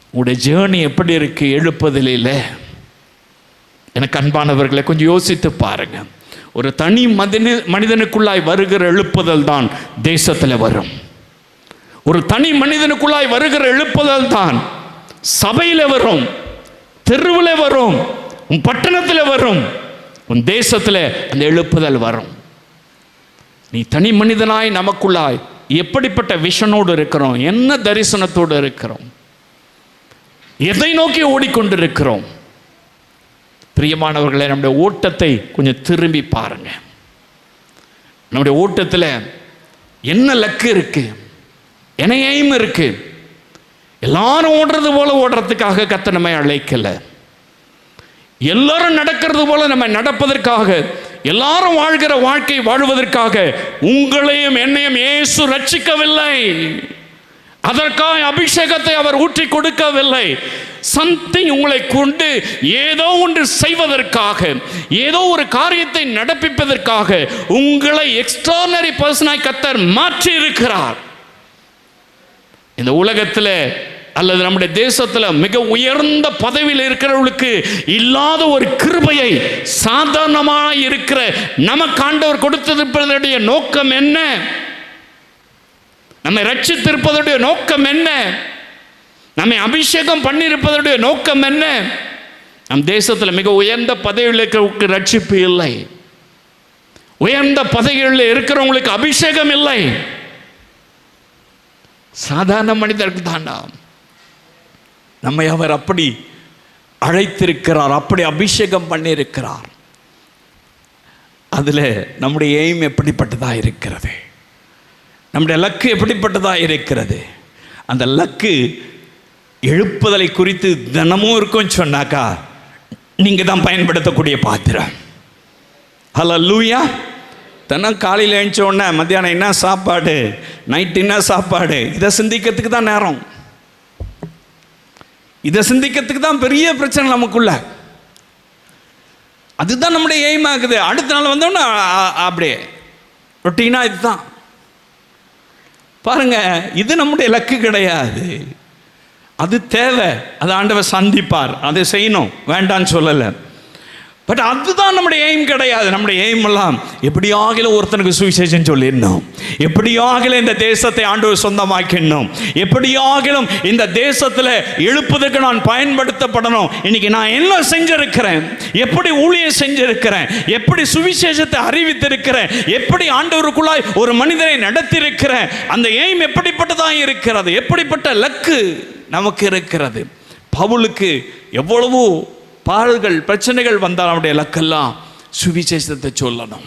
Speaker 2: உங்களுடைய ஜேர்னி எப்படி இருக்கு எழுப்புதலில்? எனக்கு அன்பானவர்களை கொஞ்சம் யோசித்து பாருங்க. ஒரு தனி மனிதனுக்குள்ளாய் வருகிற எழுப்புதல் தான் தேசத்தில் வரும். ஒரு தனி மனிதனுக்குள்ளாய் வருகிற எழுப்புதல் தான் சபையில் வரும், தெருவில் வரும், உன் பட்டணத்தில் வரும், உன் தேசத்தில் அந்த எழுப்புதல் வரும். நீ தனி மனிதனாய் நமக்குள்ளாய் எப்படிப்பட்ட விஷனோடு இருக்கிறோம்? என்ன தரிசனத்தோடு இருக்கிறோம்? எதை நோக்கி ஓடிக்கொண்டிருக்கிறோம்? பிரியமானவர்களை, நம்முடைய ஓட்டத்தை கொஞ்சம் திரும்பி பாருங்க. நம்முடைய ஓட்டத்தில் என்ன லக்கு இருக்கு, என்ன எய்ம் இருக்கு? எல்லாரும் ஓடுறது போல ஓடுறதுக்காக கர்த்தர் நம்மை அழைக்கல. எல்லாரும் நடக்கிறது போல நம்ம நடப்பதற்காக, எல்லாரும் வாழ்கிற வாழ்க்கை வாழ்வதற்காக உங்களையும் என்னையும் இயேசு ரட்சிக்கவில்லை. அதற்காக அபிஷேகத்தை அவர் ஊற்றி கொடுக்கவில்லை. சம்திங் உங்களை கொண்டு ஏதோ ஒன்று செய்வதற்காக, ஏதோ ஒரு காரியத்தை நடப்பிப்பதற்காக உங்களை எக்ஸ்ட்ரானரி பர்சனாய் கர்த்தர் மாற்றி இருக்கிறார். இந்த உலகத்தில் அல்லது நம்முடைய தேசத்தில் மிக உயர்ந்த பதவியில் இருக்கிறவர்களுக்கு இல்லாத ஒரு கிருபையை சாதாரணமாக இருக்கிற நமக்கு ஆண்டவர் கொடுத்திருப்பதனுடைய நோக்கம் என்ன? நம்மை ரட்சித்திருப்பதனுடைய நோக்கம் என்ன? நம்மை அபிஷேகம் பண்ணியிருப்பதனுடைய நோக்கம் என்ன? நம் தேசத்தில் மிக உயர்ந்த பதவியில் இருக்கிறவங்களுக்கு ரட்சிப்பு இல்லை, உயர்ந்த பதவிகளில் இருக்கிறவங்களுக்கு அபிஷேகம் இல்லை. சாதாரண மனிதருக்கு தாண்டா நம்மை அவர் அப்படி அழைத்திருக்கிறார், அப்படி அபிஷேகம் பண்ணியிருக்கிறார். அதில் நம்முடைய எய்ம் எப்படிப்பட்டதாக இருக்கிறது, நம்முடைய லக்கு எப்படிப்பட்டதாக இருக்கிறது. அந்த லக்கு எழுப்புதலை குறித்து தினமும் இருக்கும்னு சொன்னாக்கா நீங்கள் தான் பயன்படுத்தக்கூடிய பாத்திரம். ஹல்லேலூயா. தினம் காலையில் எழுந்த உடனே மத்தியானம் என்ன சாப்பாடு, நைட்டு என்ன சாப்பாடு, இதை சிந்திக்கிறதுக்கு தான் நேரம். இதை சிந்திக்கிறதுக்கு தான் பெரிய பிரச்சனை நமக்குள்ள. அதுதான் நம்முடைய எய்ம் ஆகுது. அடுத்த நாள் வந்தோன்னா அப்படியே ரொட்டீனா இதுதான் பாருங்க. இது நம்முடைய லக்கு கிடையாது. அது தேவை, அது ஆண்டவர் சந்திப்பார், அதை செய்யணும், வேண்டான்னு சொல்லலை. பட் அதுதான் நம்முடைய எய்ம் கிடையாது. நம்முடைய எய்ம் எல்லாம் எப்படியாகிலும் ஒருத்தனுக்கு சுவிசேஷம் சொல்லிடணும், எப்படியாகிலும் இந்த தேசத்தை ஆண்டவர் சொந்தமாக்கிடணும், எப்படியாகிலும் இந்த தேசத்தில் எழுப்புவதற்கு நான் பயன்படுத்தப்படணும். இன்னைக்கு நான் என்ன செஞ்சிருக்கிறேன், எப்படி ஊழியம் செஞ்சிருக்கிறேன், எப்படி சுவிசேஷத்தை அறிவித்திருக்கிறேன், எப்படி ஆண்டவருக்குள்ளாய் ஒரு மனிதனை நடத்தியிருக்கிறேன், அந்த எய்ம் எப்படிப்பட்டதாக இருக்கிறது, எப்படிப்பட்ட லக்கு நமக்கு இருக்கிறது. பவுலுக்கு எவ்வளவோ பாடுகள் பிரச்சனைகள் வந்தால் அவனுடைய லக்கெல்லாம் சுவிசேஷத்தை சொல்லணும்,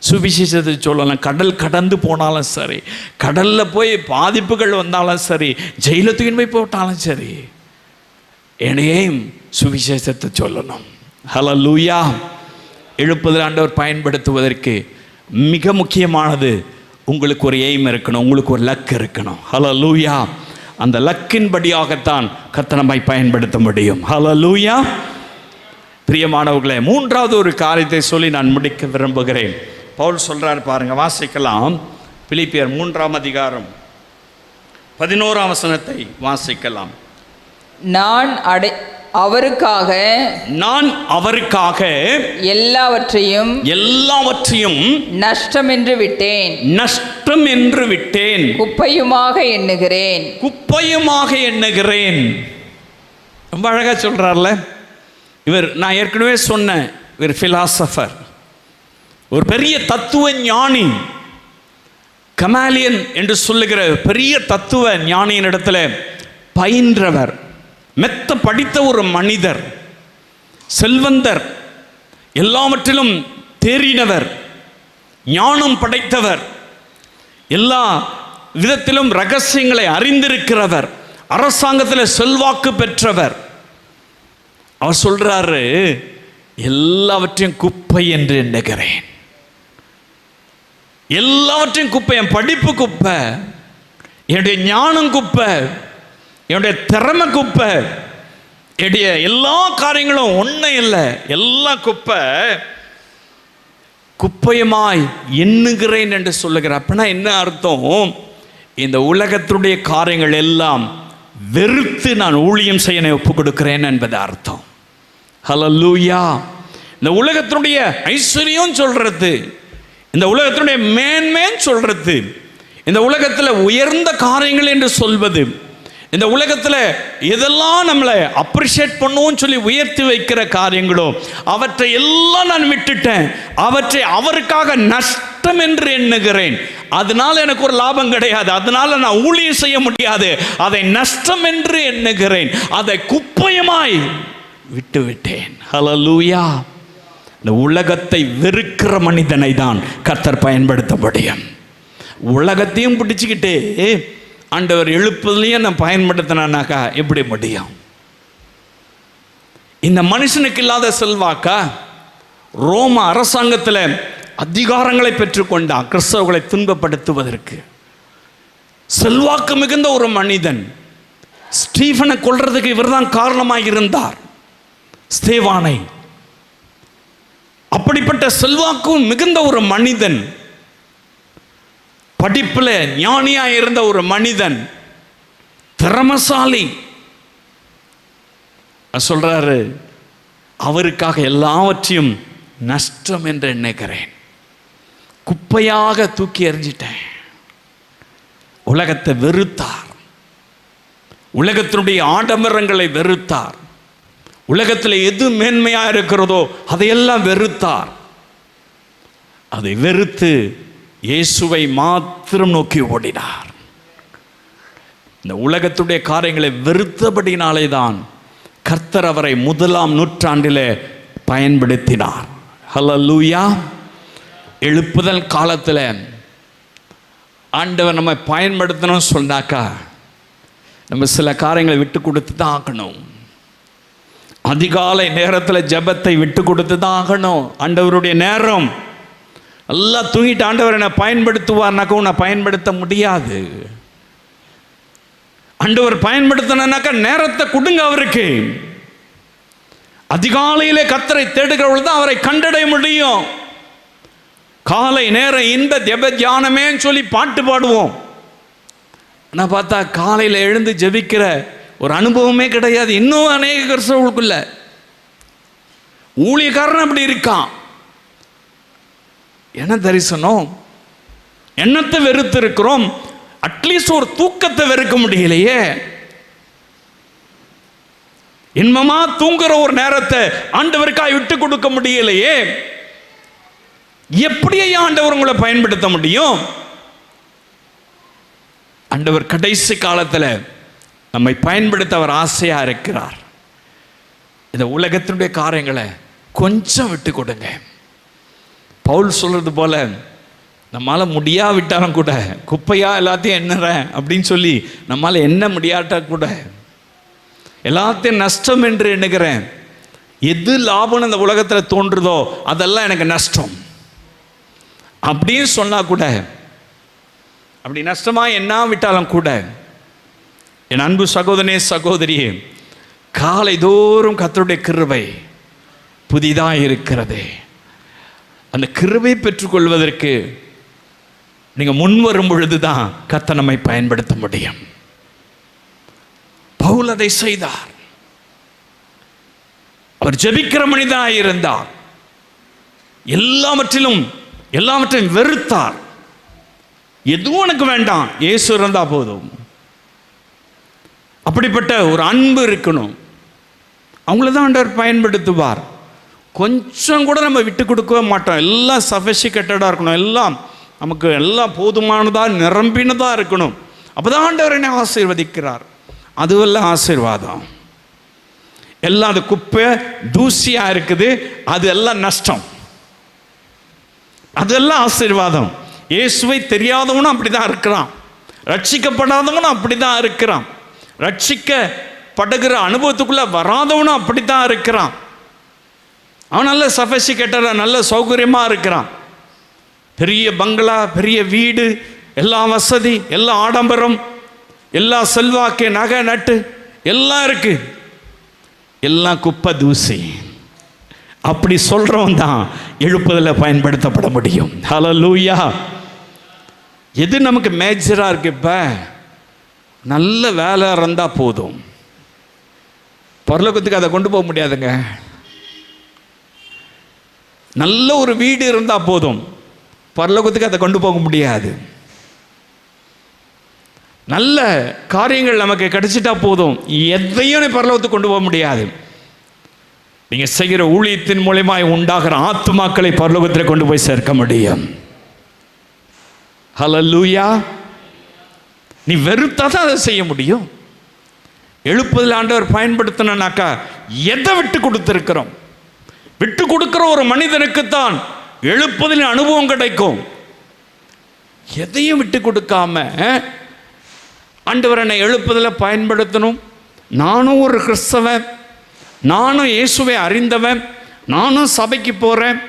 Speaker 2: சுவிசேஷத்தை சொல்லணும். கடல் கடந்து போனாலும் சரி, கடலில் போய் பாதிப்புகள் வந்தாலும் சரி, ஜெயில தூக்கி போய் போட்டாலும் சரி, என்னையும் சுவிசேஷத்தை சொல்லணும். ஹல்லேலூயா. எழுப்புதல் ஆண்டவர் பயன்படுத்துவதற்கு மிக முக்கியமானது உங்களுக்கு ஒரு எய்ம் இருக்கணும், உங்களுக்கு ஒரு லக் இருக்கணும். ஹல்லேலூயா. அந்த லக்கின்படியாகத்தான் கர்த்தர் நம்மை பயன்படுத்த முடியும். ஹல்லேலூயா. பிரியமானவர்களே, மூன்றாவது ஒரு காரியத்தை சொல்லி நான் முடிக்க விரும்புகிறேன். பவுல் சொல்றார் பாருங்க, வாசிக்கலாம். பிலிப்பியர் 3ஆம் அதிகாரம் 11ஆம் வசனத்தை வாசிக்கலாம்.
Speaker 3: நான் அவருக்காக எல்லாவற்றையும் நஷ்டம் என்று விட்டேன், குப்பையுமாக எண்ணுகிறேன்.
Speaker 2: ரொம்ப அழகா சொல்றார்ல இவர். நான் ஏற்கனவே சொன்னேன், இவர் பிலாசபர், ஒரு பெரிய தத்துவ ஞானி. கமாலியன் என்று சொல்லுகிற பெரிய தத்துவ ஞானியின் இடத்துல பயின்றவர், மெத்த படித்த ஒரு மனிதர், செல்வந்தர், எல்லாவற்றிலும் தேறினவர், ஞானம் படைத்தவர், எல்லா விதத்திலும் ரகசியங்களை அறிந்திருக்கிறவர், அரசாங்கத்தில் செல்வாக்கு பெற்றவர். அவர் சொல்றாரு, எல்லாவற்றையும் குப்பை என்று எண்ணுகிறேன், எல்லாவற்றையும் குப்பை. என் படிப்பு குப்பை, என்னுடைய ஞானம் குப்பை, என்னுடைய திறமை குப்பை, என்னுடைய எல்லா காரியங்களும் ஒன்றும் இல்லை, எல்லாம் குப்பை, குப்பையுமாய் எண்ணுகிறேன் என்று சொல்லுகிறார். அப்படின்னா என்ன அர்த்தம்? இந்த உலகத்தினுடைய காரியங்கள் எல்லாம் வெறுத்து நான் ஊழியம் செய்ய ஒப்பு கொடுக்கிறேன் என்பது அர்த்தம். ஹல்லேலூயா. இந்த உலகத்தினுடைய ஐஸ்வர்யம் சொல்றது, இந்த உலகத்தினுடைய மேன்மேன் சொல்றது, இந்த உலகத்தில் உயர்ந்த காரியங்கள் என்று சொல்வது, இந்த உலகத்தில் எதெல்லாம் நம்மளை அப்ரிஷியேட் பண்ணுவோம் சொல்லி உயர்த்தி வைக்கிற காரியங்களோ அவற்றை எல்லாம் நான் விட்டுட்டேன், அவற்றை அவருக்காக நஷ்டம் என்று எண்ணுகிறேன். அதனால எனக்கு ஒரு லாபம் கிடையாது, அதனால நான் ஊழியம் செய்ய முடியாது, அதை நஷ்டம் என்று எண்ணுகிறேன், அதை குப்பையுமாய் விட்டுவிட்டேன். ஹல்லேலூயா. இந்த உலகத்தை வெறுக்கிற மனிதனை தான் கர்த்தர் பயன்படுத்த முடியும். உலகத்தையும் பிடிச்சிக்கிட்டு ஆண்டவர் எழுப்புதலையும் நான் பயன்படுத்தினாக்கா எப்படி முடியும்? இந்த மனுஷனுக்கு இல்லாத செல்வாக்கா? ரோம அரசாங்கத்தில் அதிகாரங்களை பெற்றுக்கொண்டான் கிறிஸ்தவர்களை துன்பப்படுத்துவதற்கு. செல்வாக்கு மிகுந்த ஒரு மனிதன். ஸ்டீஃபனை கொல்றதுக்கு இவர் தான் காரணமாக இருந்தார், ஸ்தேவானை. அப்படிப்பட்ட செல்வாக்கும் மிகுந்த ஒரு மனிதன், படிப்புல ஞானியா இருந்த ஒரு மனிதன், திறமசாலி. சொல்றாரு, அவருக்காக எல்லாவற்றையும் நஷ்டம் என்று எண்ணுகிறேன், குப்பையாக தூக்கி எறிஞ்சிட்டேன். உலகத்தை வெறுத்தார், உலகத்தினுடைய ஆடம்பரங்களை வெறுத்தார், உலகத்தில் எது மேன்மையா இருக்கிறதோ அதையெல்லாம் வெறுத்தார். அதை வெறுத்து இயேசுவை மாத்திரம் நோக்கி ஓடினார். இந்த உலகத்துடைய காரியங்களை வெறுத்தபடினாலே தான் கர்த்தர் அவரை 1ஆம் நூற்றாண்டிலே பயன்படுத்தினார். ஹல்லேலூயா. எழுப்புதல் காலத்தில் ஆண்டவர் நம்ம பயன்படுத்தணும்னு சொன்னாக்கா நம்ம சில காரியங்களை விட்டு கொடுத்து தான் ஆகணும். அதிகாலை நேரத்தில் ஜெபத்தை விட்டு கொடுத்து தான் ஆகணும். ஆண்டவருடைய நேரம் எல்லாம் தூங்கிட்டு ஆண்டவர் என்னை பயன்படுத்துவார்னாக்கா உன்னை பயன்படுத்த முடியாது. ஆண்டவர் பயன்படுத்தணும்னாக்கா நேரத்தை கொடுங்க அவருக்கு. அதிகாலையிலே கர்த்தரை தேடுகிறவர்கள் தான் அவரை கண்டடைய முடியும். காலை நேரம் இந்த ஜெப தியானமேன்னு சொல்லி பாட்டு பாடுவோம். ஆனால் பார்த்தா காலையில் எழுந்து ஜெபிக்கிற ஒரு அனுபவமே கிடையாது. இன்னும் அநேக கிறிஸ்தவர்களுக்குள்ள ஊழியக்காரன் அப்படி இருக்கான். என்ன தரிசனம், என்னத்தை வெறுத்து இருக்கிறோம். அட்லீஸ்ட் ஒரு தூக்கத்தை வெறுக்க முடியலையே. இன்பமா தூங்குற ஒரு நேரத்தை ஆண்டவருக்காய் விட்டு கொடுக்க முடியலையே. எப்படியே ஆண்டவர் உங்களை பயன்படுத்த முடியும்? ஆண்டவர் கடைசி காலத்தில் நம்மை பயன்படுத்த அவர் ஆசையா இருக்கிறார். இந்த உலகத்தினுடைய காரியங்களை கொஞ்சம் விட்டு கொடுங்க. பவுல் சொல்றது போல நம்மளால் முடியாவிட்டாலும் கூட குப்பையா எல்லாத்தையும் எண்ணுறேன் அப்படின்னு சொல்லி நம்மளால் என்ன முடியாட்டா கூட எல்லாத்தையும் நஷ்டம் என்று எண்ணுகிறேன். எது லாபம்னு இந்த உலகத்தில் தோன்றுதோ அதெல்லாம் எனக்கு நஷ்டம் அப்படின்னு சொன்னா கூட, அப்படி நஷ்டமா என்ன விட்டாலும் கூட, என் அன்பு சகோதரனே சகோதரியே, காலை தோறும் கர்த்தருடைய கிருபை புதிதாக இருக்கிறது. அந்த கிருபை பெற்றுக்கொள்வதற்கு நீங்கள் முன் வரும் பொழுது தான் கர்த்தர் நம்மை பயன்படுத்த முடியும். பவுல் அதை செய்தார். அவர் ஜெபிக்கிற மனிதனாக இருந்தார். எல்லாவற்றையும் வெறுத்தார். எதுவும் எனக்கு வேண்டாம், இயேசு இருந்தா போதும். அப்படிப்பட்ட ஒரு அன்பு இருக்கணும். அவங்கள தான் ஆண்டவர் பயன்படுத்துவார். கொஞ்சம் கூட நம்ம விட்டு கொடுக்கவே மாட்டோம். எல்லாம் சஃபிசிகேட்டடாக இருக்கணும். எல்லாம் நமக்கு எல்லாம் போதுமானதாக நிரம்பினதாக இருக்கணும். அப்போதான் ஆண்டவர் என்னை ஆசீர்வதிக்கிறார். அதுவெல்லாம் ஆசீர்வாதம். எல்லாம் அது குப்பை தூசியாக இருக்குது, அது எல்லாம் நஷ்டம். அதெல்லாம் ஆசீர்வாதம். இயேசுவை தெரியாதவனும் அப்படி தான் இருக்கிறான். ரட்சிக்கப்படாதவனும் அப்படி தான் இருக்கிறான். ரட்சிக்கப்படுகிற அனுபவத்துக்குள்ளே வராதவனும் அப்படி தான் இருக்கிறான். அவன் நல்ல சஃபிசிகேட்டடாக நல்ல சௌகரியமாக இருக்கிறான். பெரிய பங்களா, பெரிய வீடு, எல்லா வசதி, எல்லா ஆடம்பரம், எல்லா செல்வாக்கு, நகை நட்டு எல்லாம் இருக்கு. எல்லாம் குப்பை தூசி. அப்படி சொல்றவன் தான் எழுப்புதலில் பயன்படுத்தப்பட முடியும். ஹல்லேலூயா. எது நமக்கு மேஜரா இருக்கு? இப்ப நல்ல வேலை இருந்தா போதும். பரலோகத்துக்கு அதை கொண்டு போக முடியாதுங்க. நல்ல ஒரு வீடு இருந்தா போதும், பரலோகத்துக்கு அதை கொண்டு போக முடியாது. நல்ல காரியங்கள் நமக்கு கிடைச்சிட்டா போதும், எதையும் பரலோகத்துக்கு கொண்டு போக முடியாது. நீங்க செய்கிற ஊழியத்தின் மூலமாய் உண்டாகிற ஆத்துமாக்களை பரலோகத்தில் கொண்டு போய் சேர்க்க முடியும். ஹல்லேலூயா. நீ வெறுத்தா தான் அதை செய்ய முடியும். எழுப்புதல் ஆண்டவர் பயன்படுத்தணும்னாக்கா எதை விட்டு கொடுத்திருக்கிறோம்? விட்டு கொடுக்கிற ஒரு மனிதனுக்குத்தான் எழுப்புதலின் அனுபவம் கிடைக்கும். எதையும் விட்டு கொடுக்காம ஆண்டவர் என்னை எழுப்புதலை பயன்படுத்தணும், நானும் ஒரு கிறிஸ்தவன், நானும் இயேசுவை அறிந்தவன், நானும் சபைக்கு போகிறேன்,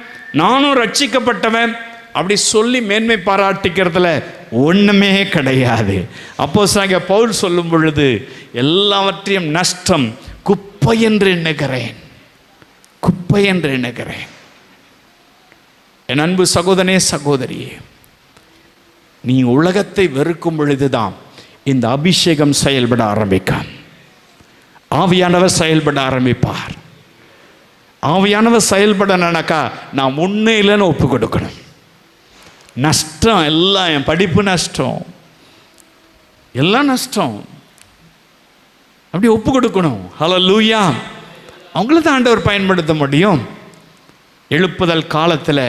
Speaker 2: நானும் ரட்சிக்கப்பட்டவன் அப்படி சொல்லி மேன்மை பாராட்டிக்கிறதுல ஒன்றுமே கிடையாது. அப்போஸ்தலனாகிய பவுல் சொல்லும் பொழுது எல்லாவற்றையும் நஷ்டம், குப்பை என்று எண்ணுகிறேன், குப்பை என்று எண்ணுகிறேன். என் அன்பு சகோதரனே சகோதரியே, நீ உலகத்தை வெறுக்கும் பொழுதுதான் இந்த அபிஷேகம் செயல்பட ஆரம்பிக்கும். ஆவியானவர் செயல்பட ஆரம்பிப்பார். ஆவியானவர் செயல்படனாக்கா நான் முன்னே இல்லைன்னு ஒப்பு கொடுக்கணும். நஷ்டம் எல்லாம், என் படிப்பு நஷ்டம், எல்லாம் நஷ்டம், அப்படி ஒப்பு கொடுக்கணும். ஹல்லேலூயா. அவங்கள தான் ஆண்டவர் பயன்படுத்த முடியும். எழுப்புதல் காலத்தில்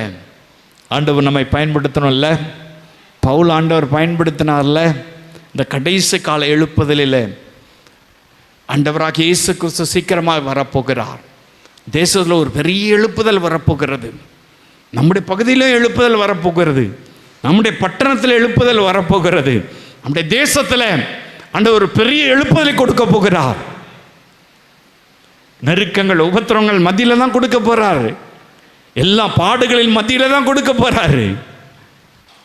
Speaker 2: ஆண்டவர் நம்மை பயன்படுத்தணும்ல. பவுல் ஆண்டவர் பயன்படுத்தினார்ல. இந்த கடைசி கால எழுப்புதலில் ஆண்டவராக இயேசு கிறிஸ்து சீக்கிரமாக வரப்போகிறார். தேசத்தில் ஒரு பெரிய எழுப்புதல் வரப்போகிறது. நம்முடைய பகுதியிலே எழுப்புதல் வரப்போகிறது, நம்முடைய பட்டணத்தில் எழுப்புதல் வரப்போகிறது, நம்முடைய தேசத்தில் ஆண்டவர் ஒரு பெரிய எழுப்புதலை கொடுக்க போகிறார். நெருக்கங்கள் உபத்திரங்கள் மத்தியில தான் கொடுக்க போறாரு, எல்லா பாடுகளின் மத்தியில தான் கொடுக்க போறாரு.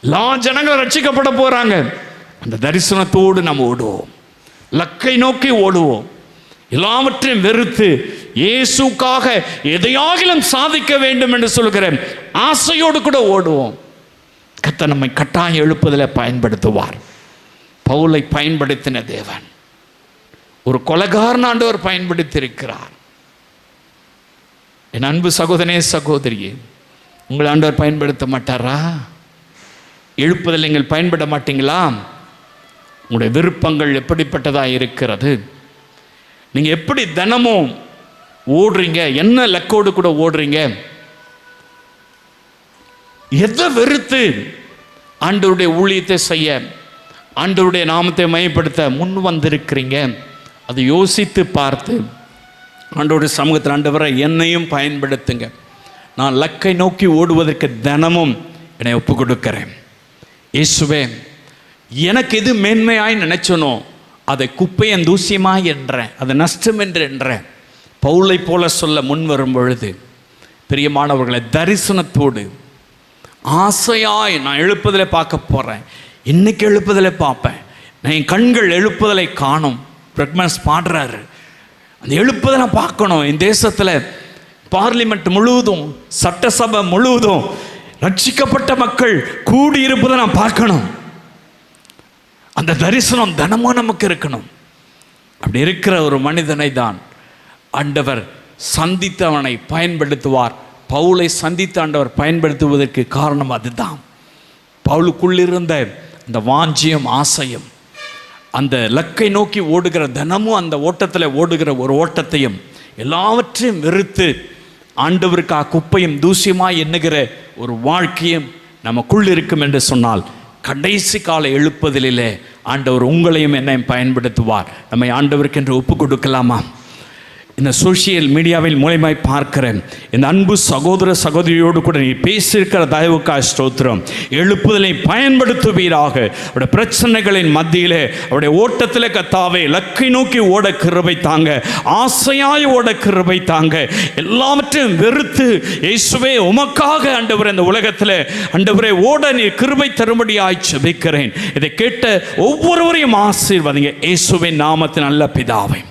Speaker 2: எல்லா ஜனங்களும் ரட்சிக்கப்பட போறாங்க. அந்த தரிசனத்தோடு நம்ம ஓடுவோம், லக்கை நோக்கி ஓடுவோம். எல்லாவற்றையும் வெறுத்து இயேசுக்காக எதையாகிலும் சாதிக்க வேண்டும் என்று சொல்கிற ஆசையோடு கூட ஓடுவோம். கர்த்தர் நம்மை கட்டாயம் எழுப்புதலை பயன்படுத்துவார். பவுலை பயன்படுத்தின தேவன் ஒரு கொலைகாரன் ஆண்டவர் பயன்படுத்தி இருக்கிறார். என் அன்பு சகோதரனே சகோதரியே, உங்களை ஆண்டவர் பயன்படுத்த மாட்டாரா? எழுப்புதல் நீங்கள் பயன்பட மாட்டீங்களா? உங்களுடைய விருப்பங்கள் எப்படிப்பட்டதாக இருக்கிறது? நீங்கள் எப்படி தினமும் ஓடுறீங்க? என்ன லக்கோடு கூட ஓடுறீங்க? எதை வெறுத்து ஆண்டவருடைய ஊழியத்தை செய்ய, ஆண்டவருடைய நாமத்தை மையப்படுத்த முன் வந்திருக்கிறீங்க? அதை யோசித்து பார்த்து ஆண்டவருடைய சமூகத்தில், ஆண்டவரை என்னையும் பயன்படுத்துங்க, நான் லக்கை நோக்கி ஓடுவதற்கு தினமும் என்னை ஒப்பு கொடுக்கிறேன். இயேசுவே, எனக்கு எது மேன்மையாய் நினைச்சனோ அதை குப்பையன் தூசியமாய் என்றேன், அதை நஷ்டம் என்று என்றேன். பவுலை போல சொல்ல முன் வரும் பொழுது, பிரியமானவர்களை, தரிசனத்தோடு ஆசையாய் நான் எழுப்புதலை பார்க்க போகிறேன். இன்னைக்கு எழுப்புதலை பார்ப்பேன், நான் என் கண்கள் எழுப்புதலை காணும். பிரக்மன்ஸ் பாடுறாரு, அந்த எழுப்புதலை பார்க்கணும். என் தேசத்தில் பார்லிமெண்ட் முழுவதும், சட்டசபை முழுவதும் ரட்சிக்கப்பட்ட மக்கள் கூடியிருப்பதை நான் பார்க்கணும். அந்த தரிசனம் தினமும் நமக்கு இருக்கணும். அப்படி இருக்கிற ஒரு மனிதனை தான் ஆண்டவர் சந்தித்து அவனை பயன்படுத்துவார். பவுலை சந்தித்து ஆண்டவர் பயன்படுத்துவதற்கு காரணம் அதுதான். பவுலுக்குள்ளிருந்த அந்த வாஞ்சியம், ஆசையும், அந்த லக்கை நோக்கி ஓடுகிற, தினமும் அந்த ஓட்டத்தில் ஓடுகிற ஒரு ஓட்டத்தையும் எல்லாவற்றையும் வெறுத்து ஆண்டவருக்காக குப்பையும் தூசியமாய் எண்ணுகிற ஒரு வாழ்க்கையும் நமக்குள் இருக்கும் என்று சொன்னால், கடைசி கால எழுப்புதலிலே ஆண்டவர் உங்களையும் என்னையும் பயன்படுத்துவார். நம்மை ஆண்டவருக்கு என்று ஒப்பு கொடுக்கலாமா? இந்த சோஷியல் மீடியாவில் மூலமாய் பார்க்கிறேன் இந்த அன்பு சகோதர சகோதரியோடு கூட நீ பேசியிருக்கிற தயவுக்காக ஸ்தோத்திரம். எழுப்புதலை பயன்படுத்துவீராக. அவருடைய பிரச்சனைகளின் மத்தியிலே, அவருடைய ஓட்டத்தில் கர்த்தாவே லக்கை நோக்கி ஓட கிருபை தாங்க, ஆசையாய் ஓட கிருபை தாங்க. எல்லாவற்றையும் வெறுத்து இயேசுவே உமக்காக ஆண்டவரே இந்த உலகத்தில் ஆண்டவரே ஓட நீர் கிருபை தரும்படியாய் ஜெபிக்கிறேன். இதை கேட்ட ஒவ்வொருவரையும் ஆசீர்வதிங்க இயேசுவின் நாமத்தின் நல்ல பிதாவே.